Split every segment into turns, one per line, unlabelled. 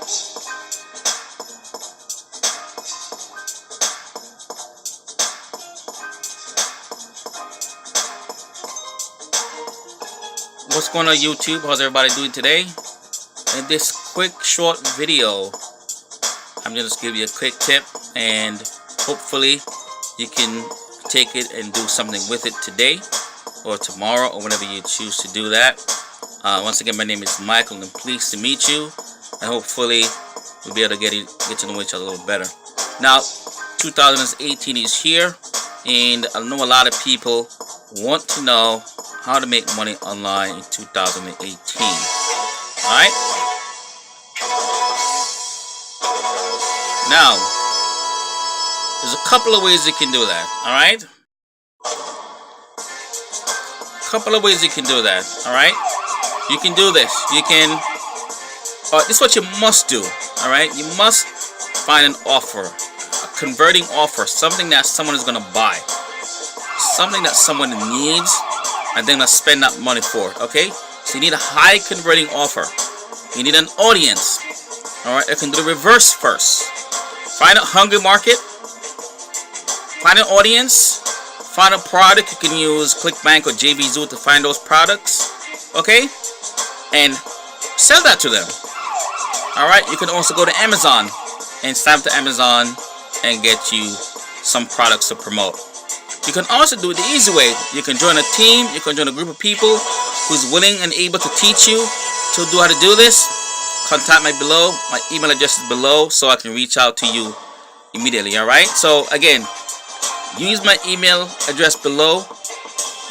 What's going on YouTube? How's everybody doing today? In this quick short video, I'm just give you a quick tip, and hopefully you can take it and do something with it today or tomorrow or whenever you choose to do that. Once again, my name is Michael and I'm pleased to meet you, and hopefully we'll be able to get to know each other a little better. Now 2018 is here, and I know a lot of people want to know how to make money online in 2018. Alright? Now, there's a couple of ways you can do that. Alright? Couple of ways you can do that. Alright? You can do this. You can, this is what you must do. Alright? You must find an offer, a converting offer, something that someone is going to buy, something that someone needs, and they're gonna spend that money for it. Okay, so you need a high converting offer. You need an audience. All right, you can do the reverse first. Find a hungry market, find an audience, find a product. You can use ClickBank or JVZoo to find those products. Okay, and sell that to them. All right, you can also go to Amazon and sign up to Amazon and get you some products to promote. You can also do it the easy way. You can join a team. You can join a group of people who's willing and able to teach you to do how to do this. Contact me below. My email address is below, so I can reach out to you immediately. Alright, so again, use my email address below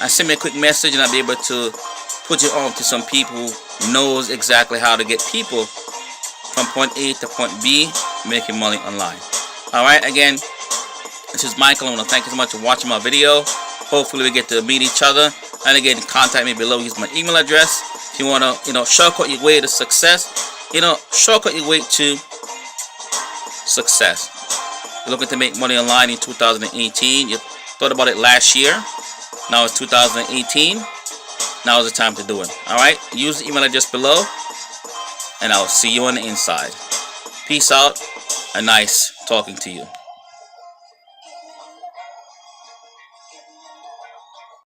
and send me a quick message, and I'll be able to put you on to some people who knows exactly how to get people from point A to point B making money online. Alright, again, this is Michael. I want to thank you so much for watching my video. Hopefully we get to meet each other. And again, contact me below. Use my email address. If you want to, shortcut your way to success, shortcut your way to success. You're looking to make money online in 2018. You thought about it last year. Now it's 2018. Now is the time to do it. Alright? Use the email address below, and I'll see you on the inside. Peace out, and nice talking to you.